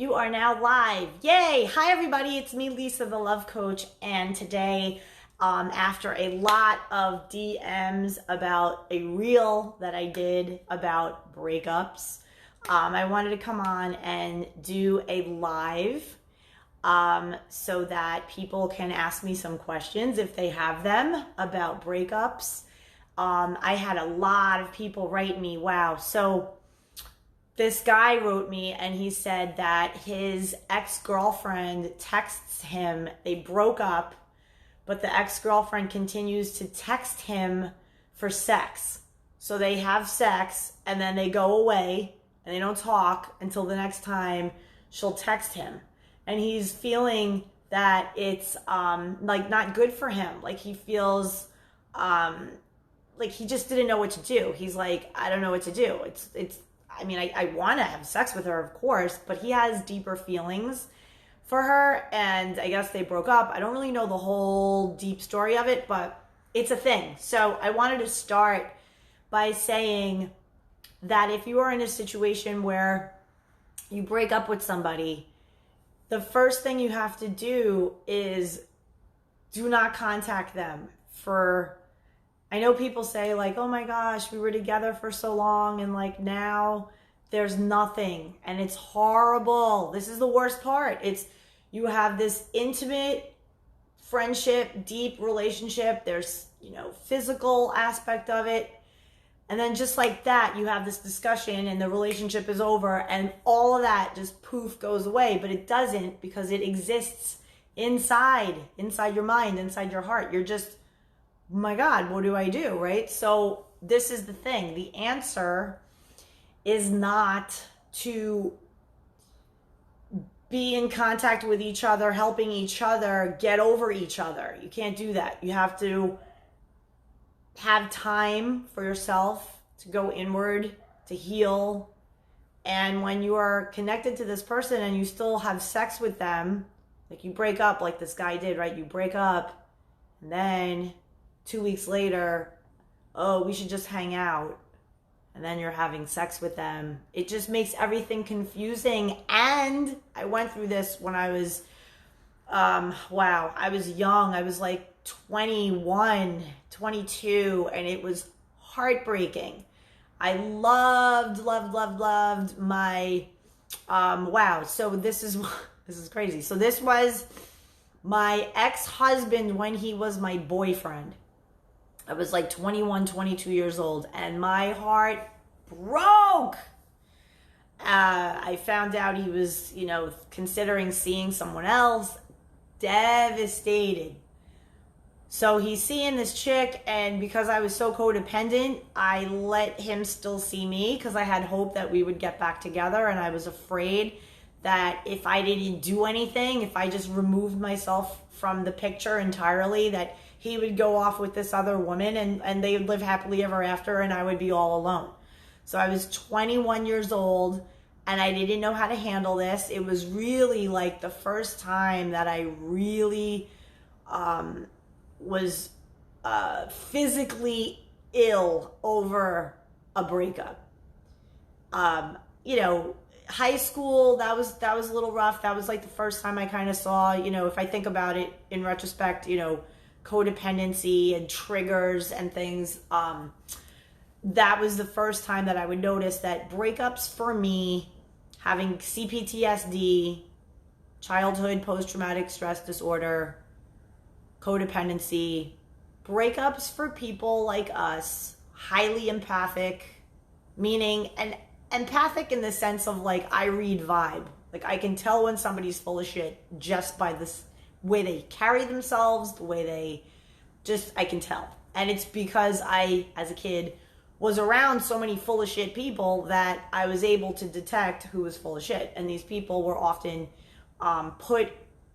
You are now live. Yay! Hi everybody, it's me, Lisa, the Love Coach, and today, after a lot of DMs about a reel that I did about breakups, I wanted to come on and do a live so that people can ask me some questions if they have them about breakups. I had a lot of people write me, wow. So this guy wrote me and he said that his ex-girlfriend texts him. They broke up, but the ex-girlfriend continues to text him for sex. So they have sex and then they go away and they don't talk until the next time she'll text him. And he's feeling that it's like not good for him. Like he feels like he just didn't know what to do. He's like, I don't know what to do. I mean, I want to have sex with her, of course, but he has deeper feelings for her, and I guess they broke up. I don't really know the whole deep story of it, but it's a thing. So I wanted to start by saying that if you are in a situation where you break up with somebody, the first thing you have to do is do not contact them for... I know people say like, oh my gosh, we were together for so long and like now there's nothing and it's horrible. This is the worst part. It's you have this intimate friendship, deep relationship. There's, physical aspect of it. And then just like that, you have this discussion and the relationship is over and all of that just poof goes away. But it doesn't, because it exists inside your mind, inside your heart. You're just, oh my God, what do I do, right? So this is the thing. The answer is not to be in contact with each other, helping each other get over each other. You can't do that. You have to have time for yourself to go inward, to heal. And when you are connected to this person and you still have sex with them, like you break up like this guy did, right? You break up and then 2 weeks later, oh, we should just hang out. And then you're having sex with them. It just makes everything confusing. And I went through this when I was, I was young. I was like 21, 22, and it was heartbreaking. I loved my, so this is crazy. So this was my ex-husband when he was my boyfriend. I was like 21, 22 years old, and my heart broke. I found out he was, considering seeing someone else. Devastated. So he's seeing this chick, and because I was so codependent, I let him still see me because I had hope that we would get back together, and I was afraid that if I didn't do anything, if I just removed myself from the picture entirely, that he would go off with this other woman and they would live happily ever after and I would be all alone. So I was 21 years old and I didn't know how to handle this. It was really like the first time that I really was physically ill over a breakup. High school, that was a little rough. That was like the first time I kind of saw, if I think about it in retrospect, codependency and triggers and things. That was the first time that I would notice that breakups for me, having CPTSD, childhood post-traumatic stress disorder, codependency, breakups for people like us, highly empathic, meaning, and empathic in the sense of like, I read vibe. Like I can tell when somebody's full of shit just by this way they carry themselves, the way they just, I can tell. And it's because I, as a kid, was around so many full of shit people that I was able to detect who was full of shit. And these people were often put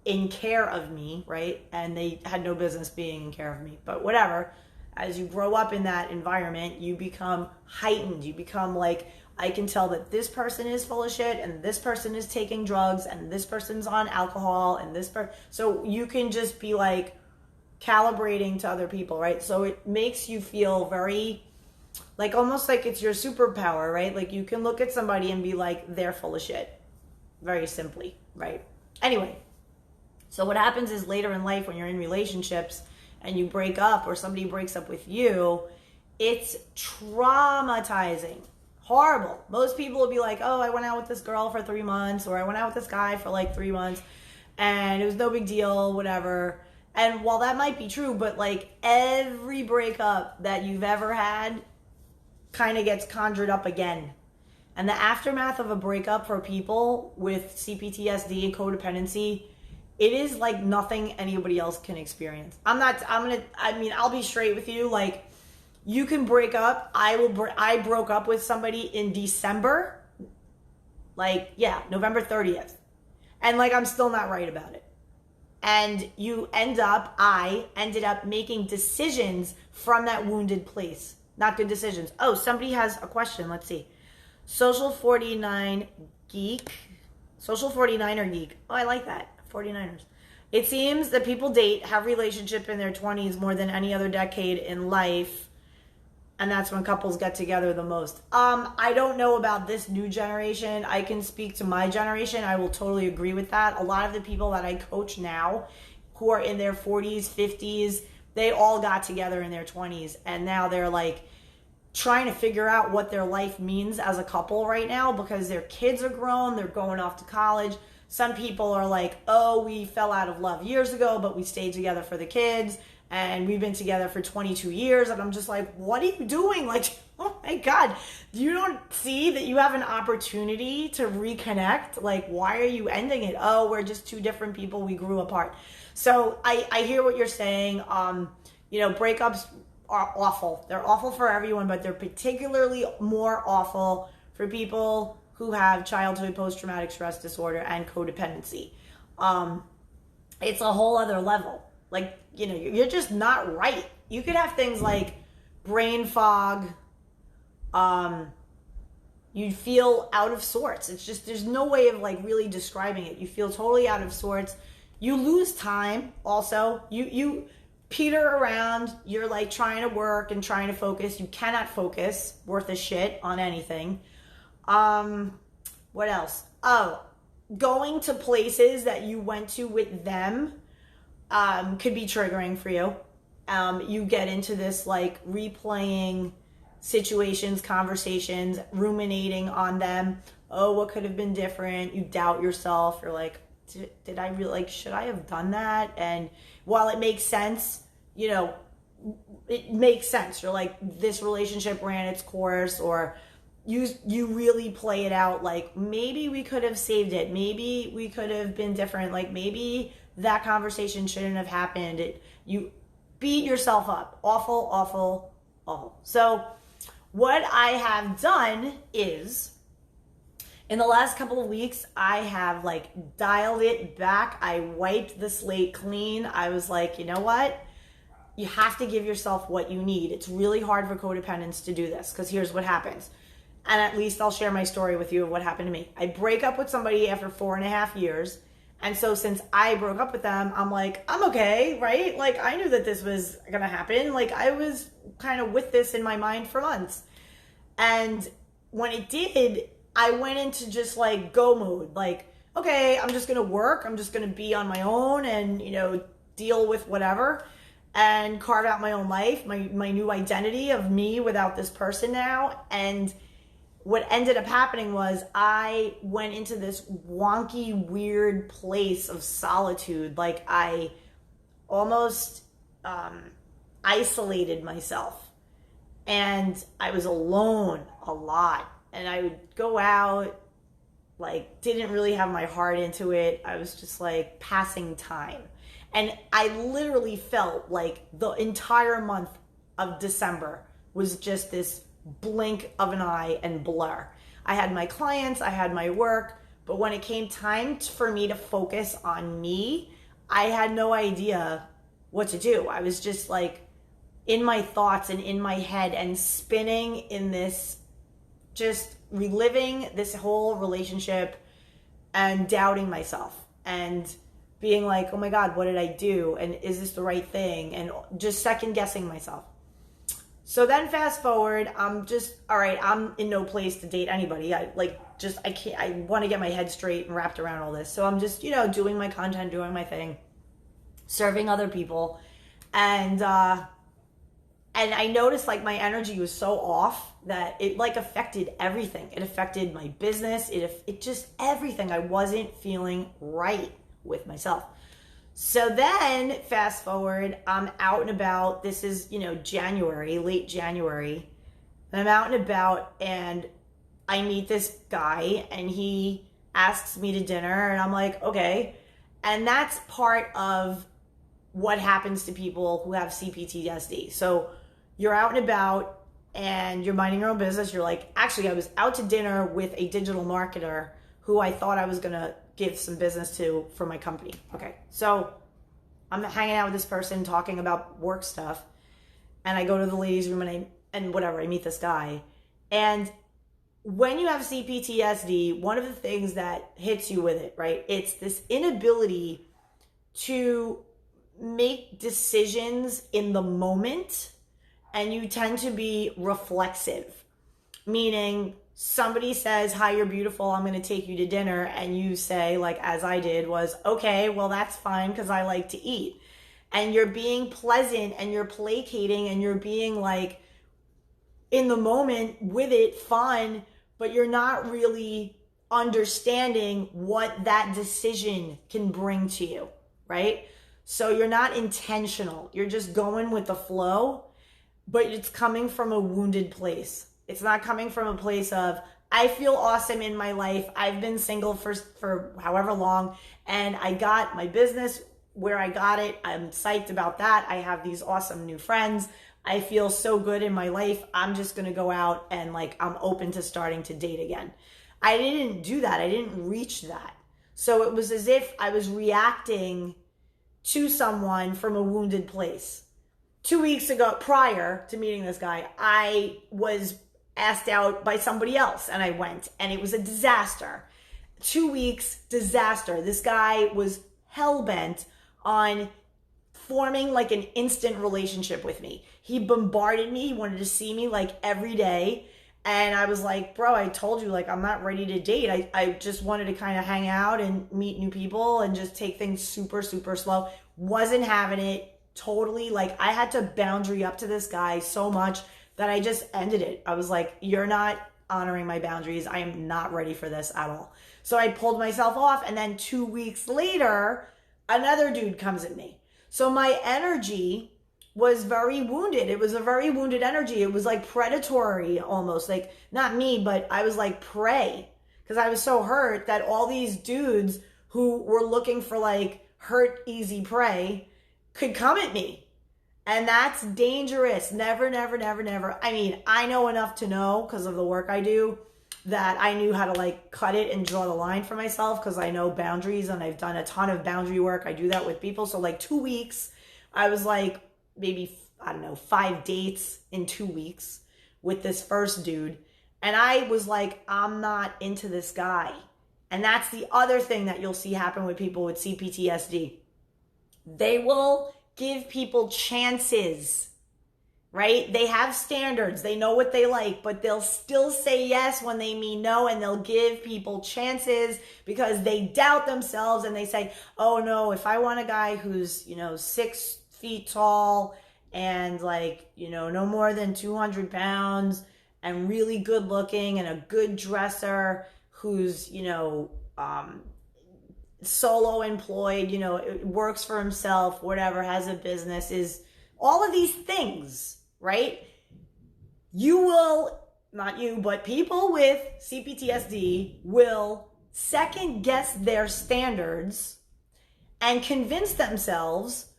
in care of me, right? And they had no business being in care of me. But whatever, as you grow up in that environment, you become heightened. You become like, I can tell that this person is full of shit and this person is taking drugs and this person's on alcohol and so you can just be like calibrating to other people, right? So it makes you feel very like almost like it's your superpower, right? Like you can look at somebody and be like, they're full of shit. very simply, right? Anyway, so what happens is later in life when you're in relationships and you break up or somebody breaks up with you, it's traumatizing. Horrible. Most people will be like, oh, I went out with this girl for 3 months, or I went out with this guy for like 3 months and it was no big deal, whatever. And while that might be true, but like every breakup that you've ever had kind of gets conjured up again. And the aftermath of a breakup for people with CPTSD and codependency, it is like nothing anybody else can experience. I'll be straight with you. Like, you can break up. I broke up with somebody in December. Like, yeah, November 30th. And like, I'm still not right about it. And I ended up making decisions from that wounded place. Not good decisions. Oh, somebody has a question. Let's see. Social 49 geek. Social 49er geek. Oh, I like that. 49ers. It seems that people date, have relationship in their 20s more than any other decade in life. And that's when couples get together the most. I don't know about this new generation. I can speak to my generation. I will totally agree with that. A lot of the people that I coach now who are in their 40s, 50s, they all got together in their 20s. And now they're like trying to figure out what their life means as a couple right now because their kids are grown. They're going off to college. Some people are like, oh, we fell out of love years ago, but we stayed together for the kids. And we've been together for 22 years. And I'm just like, what are you doing? Like, oh my God, you don't see that you have an opportunity to reconnect? Like, why are you ending it? Oh, we're just two different people. We grew apart. So I hear what you're saying. Breakups are awful. They're awful for everyone, but they're particularly more awful for people who have childhood post-traumatic stress disorder and codependency. It's a whole other level. Like, you're just not right. You could have things like brain fog. You feel out of sorts. It's just, there's no way of like really describing it. You feel totally out of sorts. You lose time also. You peter around. You're like trying to work and trying to focus. You cannot focus worth a shit on anything. What else? Oh, going to places that you went to with them could be triggering for you. You get into this like replaying situations, conversations, ruminating on them. Oh, what could have been different? You doubt yourself. You're like, did I really, like, should I have done that? And while it makes sense, it makes sense. You're like, this relationship ran its course, or you really play it out like, maybe we could have saved it. Maybe we could have been different. Like, maybe that conversation shouldn't have happened. You beat yourself up. Awful, awful, awful. So what I have done is, in the last couple of weeks, I have like dialed it back. I wiped the slate clean. I was like, you know what? You have to give yourself what you need. It's really hard for codependents to do this because here's what happens. And at least I'll share my story with you of what happened to me. I break up with somebody after 4.5 years. And so since I broke up with them, I'm like, I'm okay, right? Like, I knew that this was going to happen. Like, I was kind of with this in my mind for months. And when it did, I went into just like go mode. Like, okay, I'm just going to work. I'm just going to be on my own and, deal with whatever and carve out my own life, my new identity of me without this person now. And what ended up happening was I went into this wonky, weird place of solitude. Like, I almost isolated myself. And I was alone a lot. And I would go out, like, didn't really have my heart into it. I was just, like, passing time. And I literally felt like the entire month of December was just this blink of an eye and blur. I had my clients, I had my work, but when it came time for me to focus on me, I had no idea what to do. I was just like in my thoughts and in my head and spinning in this, just reliving this whole relationship and doubting myself and being like, oh my God, what did I do? And is this the right thing? And just second guessing myself. So then fast forward, I'm just, all right, I'm in no place to date anybody. I can't, I want to get my head straight and wrapped around all this. So I'm just, doing my content, doing my thing, serving other people. And I noticed like my energy was so off that it like affected everything. It affected my business. It just everything. I wasn't feeling right with myself. So then fast forward, I'm out and about. This is, January, late January. And I'm out and about and I meet this guy and he asks me to dinner and I'm like, okay. And that's part of what happens to people who have CPTSD. So you're out and about and you're minding your own business. You're like, actually, I was out to dinner with a digital marketer who I thought I was going to give some business to for my company. Okay. So I'm hanging out with this person talking about work stuff. And I go to the ladies' room and whatever, I meet this guy. And when you have CPTSD, one of the things that hits you with it, right? It's this inability to make decisions in the moment, and you tend to be reflexive, meaning somebody says, hi, you're beautiful, I'm going to take you to dinner, and you say, like as I did, was, okay, well, that's fine because I like to eat. And you're being pleasant and you're placating and you're being like in the moment with it, fun, but you're not really understanding what that decision can bring to you, right? So you're not intentional. You're just going with the flow, but it's coming from a wounded place. It's not coming from a place of, I feel awesome in my life. I've been single for however long, and I got my business where I got it. I'm psyched about that. I have these awesome new friends. I feel so good in my life. I'm just going to go out and like, I'm open to starting to date again. I didn't do that. I didn't reach that. So it was as if I was reacting to someone from a wounded place. 2 weeks ago, prior to meeting this guy, I was asked out by somebody else and I went and it was a disaster. 2 weeks, disaster. This guy was hell-bent on forming like an instant relationship with me. He bombarded me. He wanted to see me like every day. And I was like, bro, I told you, like, I'm not ready to date. I just wanted to kind of hang out and meet new people and just take things super, super slow. Wasn't having it. Totally, like, I had to boundary up to this guy so much that I just ended it. I was like, you're not honoring my boundaries. I am not ready for this at all. So I pulled myself off. And then 2 weeks later, another dude comes at me. So my energy was very wounded. It was a very wounded energy. It was like predatory almost, like not me, but I was like prey because I was so hurt that all these dudes who were looking for like hurt, easy prey could come at me. And that's dangerous. Never, never, never, never. I mean, I know enough to know because of the work I do that I knew how to like cut it and draw the line for myself because I know boundaries and I've done a ton of boundary work. I do that with people. So like 2 weeks, I was like maybe, I don't know, 5 dates in 2 weeks with this first dude. And I was like, I'm not into this guy. And that's the other thing that you'll see happen with people with CPTSD. They will give people chances, right? They have standards. They know what they like, but they'll still say yes when they mean no, and they'll give people chances because they doubt themselves and they say, oh no, if I want a guy who's, 6 feet tall and like, no more than 200 pounds and really good looking and a good dresser who's, solo employed, works for himself, whatever, has a business, is all of these things, right? You will, not you, but people with CPTSD will second guess their standards and convince themselves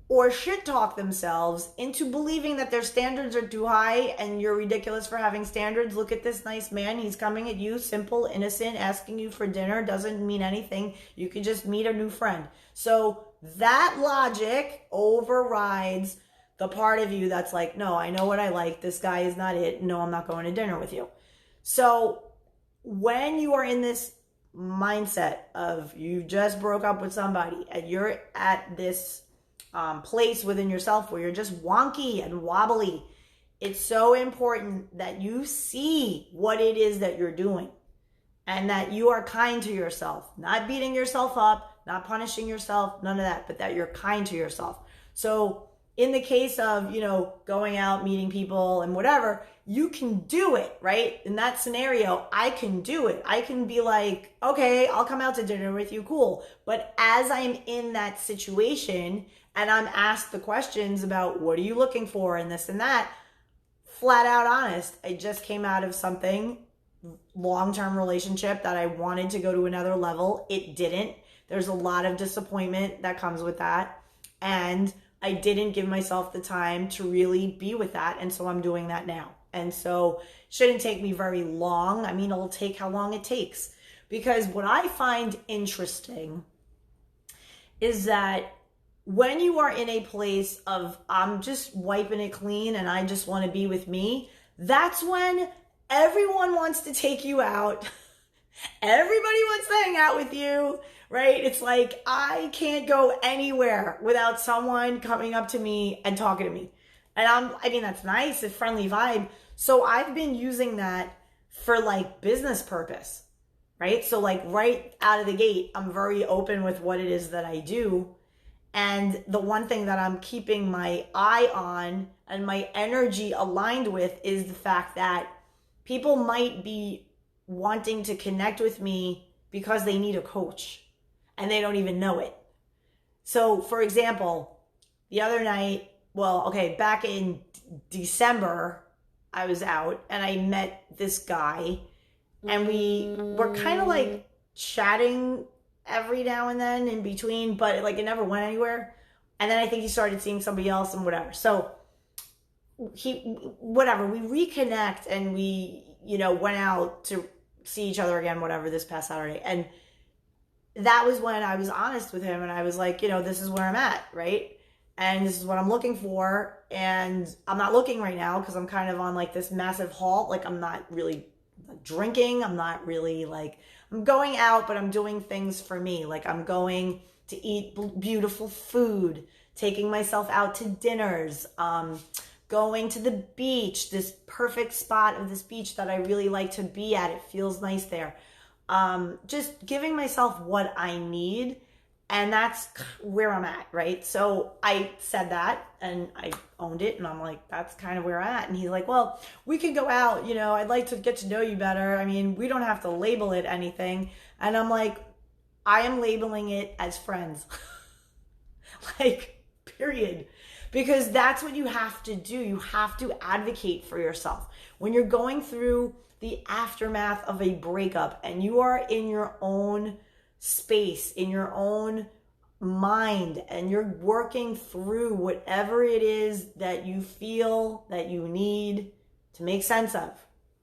or shit talk themselves into believing that their standards are too high and you're ridiculous for having standards. Look at this nice man. He's coming at you, simple, innocent, asking you for dinner. Doesn't mean anything. You could just meet a new friend. So that logic overrides the part of you that's like, no, I know what I like. This guy is not it. No, I'm not going to dinner with you. So when you are in this mindset of you just broke up with somebody and you're at this place within yourself where you're just wonky and wobbly, It's so important that you see what it is that you're doing and that you are kind to yourself, not beating yourself up, not punishing yourself, none of that, but that you're kind to yourself. So in the case of, going out, meeting people and whatever, you can do it, right? In that scenario, I can do it. I can be like, okay, I'll come out to dinner with you, cool. But as I'm in that situation and I'm asked the questions about what are you looking for and this and that, flat out honest, I just came out of something, long-term relationship that I wanted to go to another level. It didn't. There's a lot of disappointment that comes with that. And I didn't give myself the time to really be with that. And so I'm doing that now. And so it shouldn't take me very long. I mean, it'll take how long it takes. Because what I find interesting is that when you are in a place of, I'm just wiping it clean and I just want to be with me, that's when everyone wants to take you out. Everybody wants to hang out with you, right? It's like, I can't go anywhere without someone coming up to me and talking to me. And that's nice, a friendly vibe. So I've been using that for like business purpose, right? So like right out of the gate, I'm very open with what it is that I do. And the one thing that I'm keeping my eye on and my energy aligned with is the fact that people might be wanting to connect with me because they need a coach and they don't even know it. So for example, the other night, back in December, I was out and I met this guy and we were kind of like chatting every now and then in between, but like it never went anywhere. And then I think he started seeing somebody else and whatever. So we reconnect and we, went out to see each other again, whatever, this past Saturday. And that was when I was honest with him and I was like, this is where I'm at, right? And this is what I'm looking for. And I'm not looking right now because I'm kind of on like this massive halt. Like I'm not really drinking. I'm not really like, I'm going out, but I'm doing things for me. Like I'm going to eat beautiful food, taking myself out to dinners, going to the beach, this perfect spot of this beach that I really like to be at. It feels nice there. Just giving myself what I need. And that's where I'm at, right? So I said that and I owned it and I'm like, that's kind of where I'm at. And he's like, well, we could go out, I'd like to get to know you better. I mean, we don't have to label it anything. And I'm like, I am labeling it as friends. Like, period. Because that's what you have to do. You have to advocate for yourself. When you're going through the aftermath of a breakup and you are in your own space, in your own mind, and you're working through whatever it is that you feel that you need to make sense of,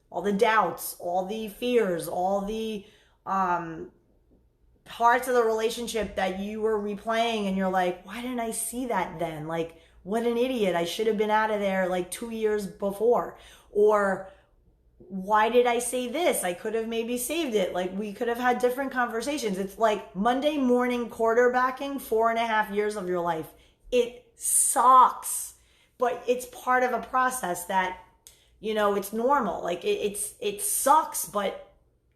all the doubts, all the fears, all the parts of the relationship that you were replaying and you're like, why didn't I see that then? Like, what an idiot. I should have been out of there like 2 years before. Or why did I say this? I could have maybe saved it. Like we could have had different conversations. It's like Monday morning quarterbacking 4.5 years of your life. It sucks, but it's part of a process that, it's normal. Like it sucks, but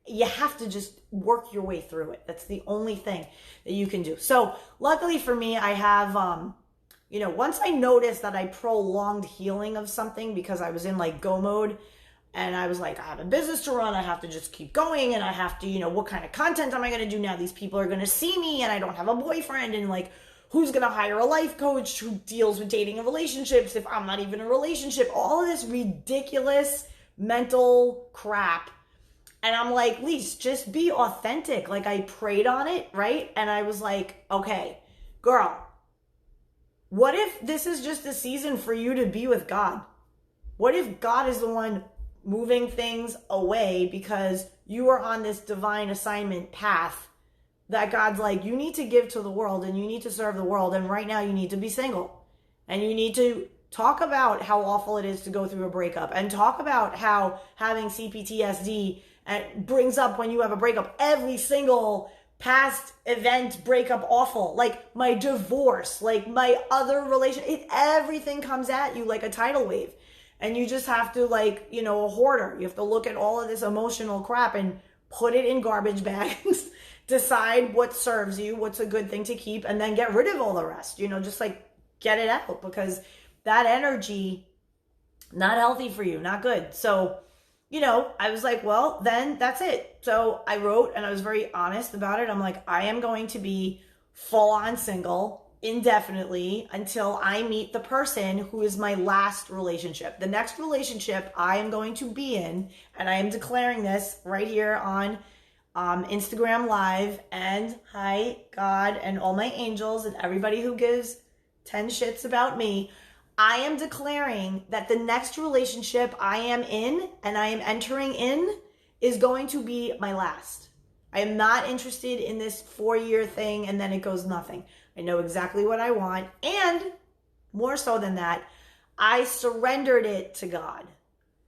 you have to just work your way through it. That's the only thing that you can do. So luckily for me, I have, once I noticed that I prolonged healing of something because I was in like go mode, and I was like, I have a business to run. I have to just keep going. And I have to, what kind of content am I going to do now? These people are going to see me and I don't have a boyfriend. And like, who's going to hire a life coach who deals with dating and relationships if I'm not even in a relationship? All of this ridiculous mental crap. And I'm like, Lise, just be authentic. Like I prayed on it, right? And I was like, okay, girl, what if this is just a season for you to be with God? What if God is the one moving things away because you are on this divine assignment path that God's like, you need to give to the world and you need to serve the world. And right now you need to be single and you need to talk about how awful it is to go through a breakup and talk about how having CPTSD brings up when you have a breakup, every single past event, breakup, awful, like my divorce, like my other relation, everything comes at you like a tidal wave. And you just have to, like, you know, a hoarder. You have to look at all of this emotional crap and put it in garbage bags, decide what serves you, what's a good thing to keep, and then get rid of all the rest. You know, just like get it out, because that energy, not healthy for you, not good. So, you know, I was like, well, then that's it. So I wrote, and I was very honest about it. I'm like, I am going to be full on single indefinitely until I meet the person who is my last relationship. The next relationship I am going to be in, and I am declaring this right here on Instagram Live, and hi God and all my angels and everybody who gives 10 shits about me, I am declaring that the next relationship I am in and I am entering in is going to be my last. I am not interested in this 4-year thing and then it goes nothing. I know exactly what I want, and more so than that, I surrendered it to God.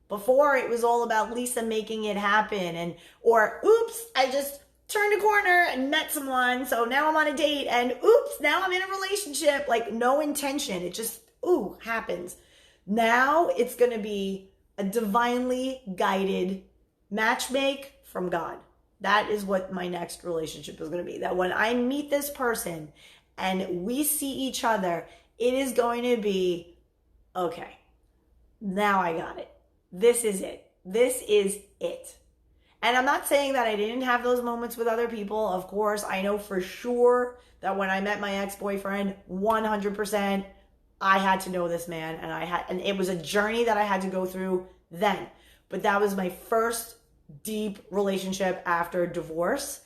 Before, it was all about Lisa making it happen, or oops, I just turned a corner and met someone, so now I'm on a date, and oops, now I'm in a relationship. Like, no intention. It just, happens. Now it's going to be a divinely guided matchmake from God. That is what my next relationship is going to be. That when I meet this person and we see each other, it is going to be, okay, now I got it. This is it. This is it. And I'm not saying that I didn't have those moments with other people. Of course, I know for sure that when I met my ex-boyfriend, 100%, I had to know this man, and it was a journey that I had to go through then. But that was my first deep relationship after divorce.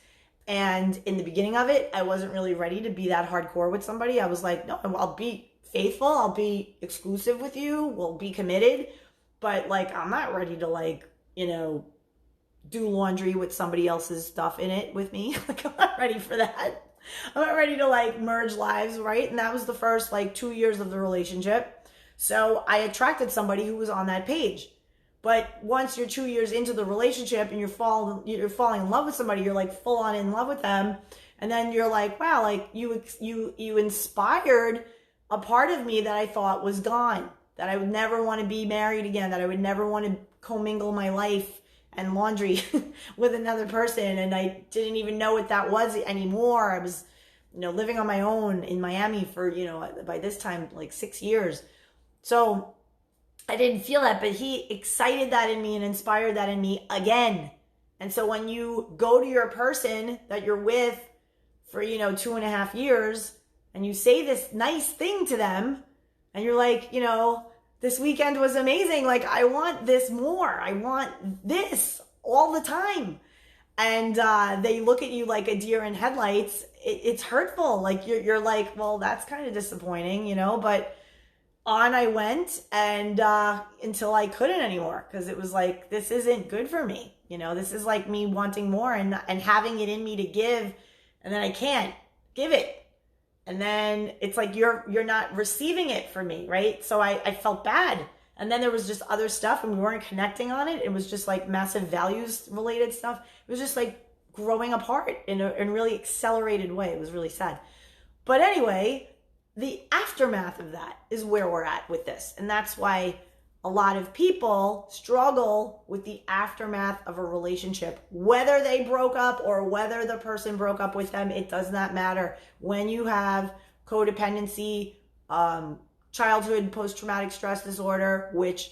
And in the beginning of it, I wasn't really ready to be that hardcore with somebody. I was like, no, I'll be faithful. I'll be exclusive with you. We'll be committed. But like, I'm not ready to, like, you know, do laundry with somebody else's stuff in it with me. Like, I'm not ready for that. I'm not ready to, like, merge lives, right? And that was the first, like, 2 years of the relationship. So I attracted somebody who was on that page. But once you're 2 years into the relationship and you're falling in love with somebody, you're like full on in love with them. And then you're like, wow, like you inspired a part of me that I thought was gone, that I would never want to be married again, that I would never want to commingle my life and laundry with another person. And I didn't even know what that was anymore. I was, you know, living on my own in Miami for, you know, by this time, like 6 years. So I didn't feel that, but he excited that in me and inspired that in me again. And so when you go to your person that you're with for, you know, 2.5 years, and you say this nice thing to them, and you're like, you know, this weekend was amazing. Like, I want this more. I want this all the time. And they look at you like a deer in headlights. It's hurtful. Like, you're like, well, that's kind of disappointing, you know, but on I went, and until I couldn't anymore, because it was like, this isn't good for me. You know, this is like me wanting more and having it in me to give, and then I can't give it. And then it's like, you're not receiving it from me, right? So I felt bad. And then there was just other stuff, and we weren't connecting on it. It was just like massive values related stuff. It was just like growing apart in a really accelerated way. It was really sad. But anyway, the aftermath of that is where we're at with this. And that's why a lot of people struggle with the aftermath of a relationship. Whether they broke up or whether the person broke up with them, it does not matter. When you have codependency, childhood post-traumatic stress disorder, which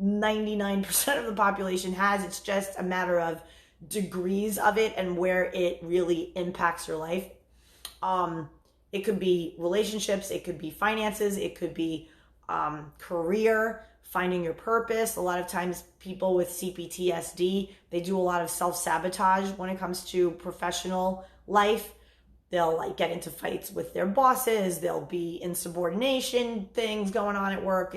99% of the population has, it's just a matter of degrees of it and where it really impacts your life. It could be relationships, it could be finances, it could be career, finding your purpose. A lot of times people with CPTSD, they do a lot of self-sabotage when it comes to professional life. They'll like get into fights with their bosses. They'll be insubordination things going on at work.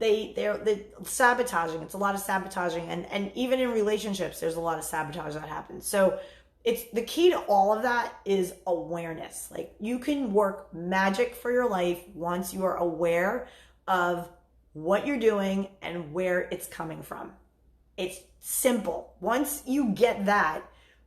They're sabotaging. It's a lot of sabotaging. And even in relationships, there's a lot of sabotage that happens. So it's the key to all of that is awareness. Like, you can work magic for your life once you are aware of what you're doing and where it's coming from. It's simple. Once you get that,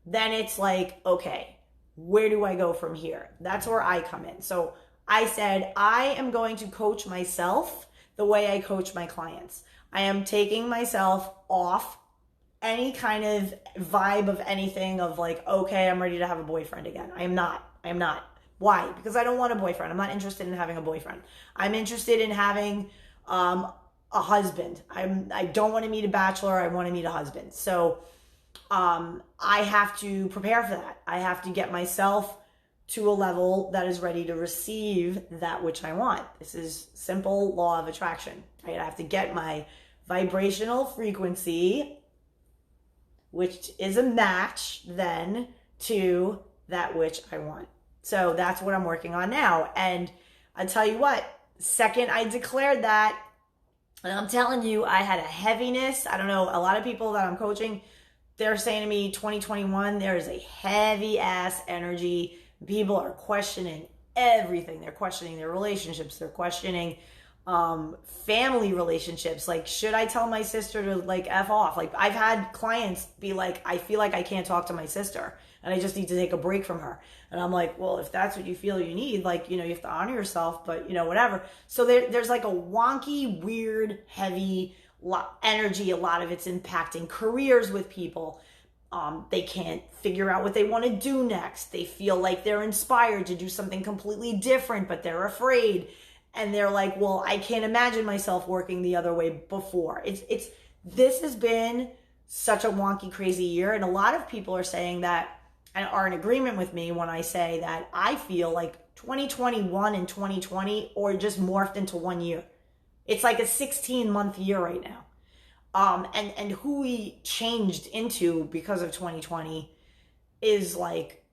then it's like, okay, where do I go from here? That's where I come in. So I said, I am going to coach myself the way I coach my clients. I am taking myself off any kind of vibe of anything of like, okay, I'm ready to have a boyfriend again. I am not. Why? Because I don't want a boyfriend. I'm not interested in having a boyfriend. I'm interested in having a husband. I don't want to meet a bachelor. I want to meet a husband. So I have to prepare for that. I have to get myself to a level that is ready to receive that which I want. This is simple law of attraction, right? I have to get my vibrational frequency, which is a match then to that which I want. So that's what I'm working on now. And I tell you what, second I declared that, and I'm telling you, I had a heaviness. I don't know, a lot of people that I'm coaching, they're saying to me, 2021, there is a heavy ass energy. People are questioning everything. They're questioning their relationships. They're questioning family relationships. Like, should I tell my sister to like F off? Like, I've had clients be like, I feel like I can't talk to my sister and I just need to take a break from her. And I'm like, well, if that's what you feel you need, like, you know, you have to honor yourself, but you know, whatever. So there's like a wonky, weird, heavy energy. A lot of it's impacting careers with people. They can't figure out what they want to do next. They feel like they're inspired to do something completely different, but they're afraid. And they're like, well, I can't imagine myself working the other way before. This has been such a wonky, crazy year. And a lot of people are saying that, and are in agreement with me when I say that I feel like 2021 and 2020 or just morphed into one year. It's like a 16-month year right now. And who we changed into because of 2020 is like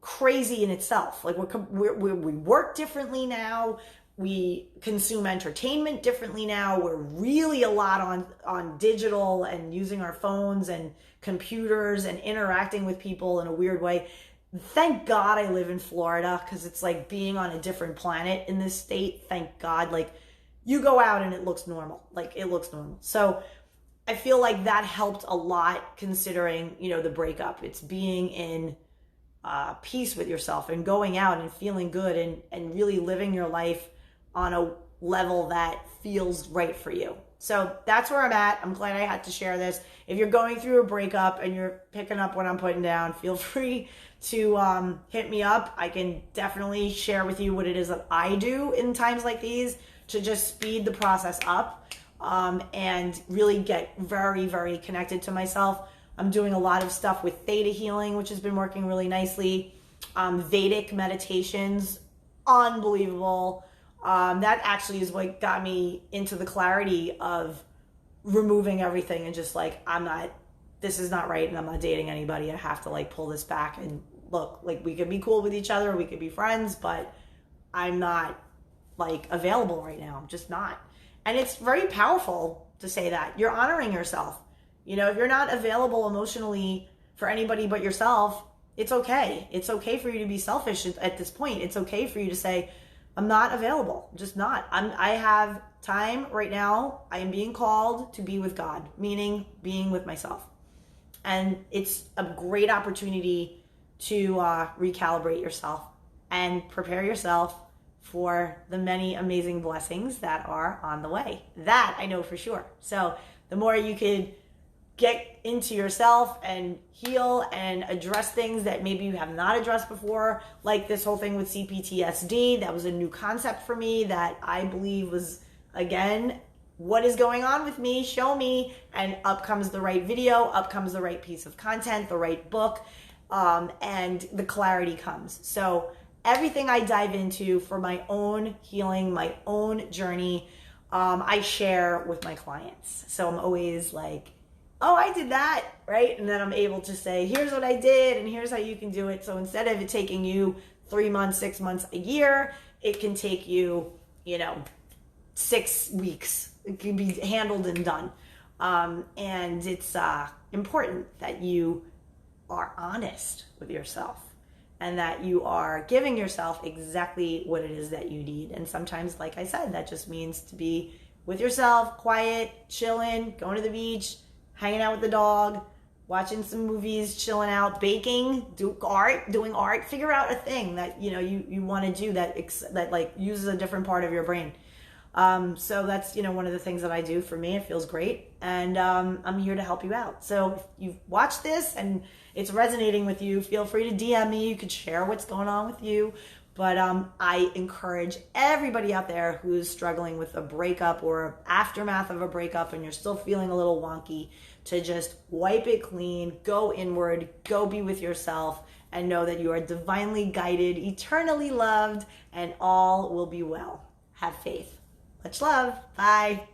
crazy in itself. Like we work differently now. We consume entertainment differently now. We're really a lot on digital and using our phones and computers and interacting with people in a weird way. Thank God I live in Florida, because it's like being on a different planet in this state. Thank God. Like, you go out and it looks normal. Like, it looks normal. So I feel like that helped a lot, considering, you know, the breakup. It's being in peace with yourself and going out and feeling good and really living your life on a level that feels right for you. So that's where I'm at. I'm glad I had to share this. If you're going through a breakup and you're picking up what I'm putting down, feel free to hit me up. I can definitely share with you what it is that I do in times like these to just speed the process up and really get very, very connected to myself. I'm doing a lot of stuff with theta healing, which has been working really nicely. Vedic meditations, unbelievable. That actually is what got me into the clarity of removing everything and just like, this is not right, and I'm not dating anybody. I have to like pull this back and look, like, we could be cool with each other, we could be friends, but I'm not like available right now. I'm just not. And it's very powerful to say that. You're honoring yourself. You know, if you're not available emotionally for anybody but yourself, it's okay. It's okay for you to be selfish at this point. It's okay for you to say, I'm not available. I'm just not. I have time right now. I am being called to be with God, meaning being with myself. And it's a great opportunity to recalibrate yourself and prepare yourself for the many amazing blessings that are on the way. That I know for sure. So the more you could get into yourself and heal and address things that maybe you have not addressed before, like this whole thing with CPTSD. That was a new concept for me that I believe was, again, what is going on with me? Show me. And up comes the right video, up comes the right piece of content, the right book, and the clarity comes. So everything I dive into for my own healing, my own journey, I share with my clients. So I'm always like, oh, I did that, right? And then I'm able to say, here's what I did, and here's how you can do it. So instead of it taking you 3 months, 6 months, a year, it can take you, 6 weeks. It can be handled and done. And it's important that you are honest with yourself and that you are giving yourself exactly what it is that you need. And sometimes, like I said, that just means to be with yourself, quiet, chilling, going to the beach, hanging out with the dog, watching some movies, chilling out, baking, doing art. Figure out a thing that you want to do that like uses a different part of your brain. So that's, one of the things that I do. For me, it feels great. And I'm here to help you out. So if you've watched this and it's resonating with you, feel free to DM me. You could share what's going on with you. But I encourage everybody out there who's struggling with a breakup or aftermath of a breakup and you're still feeling a little wonky to just wipe it clean, go inward, go be with yourself, and know that you are divinely guided, eternally loved, and all will be well. Have faith. Much love. Bye.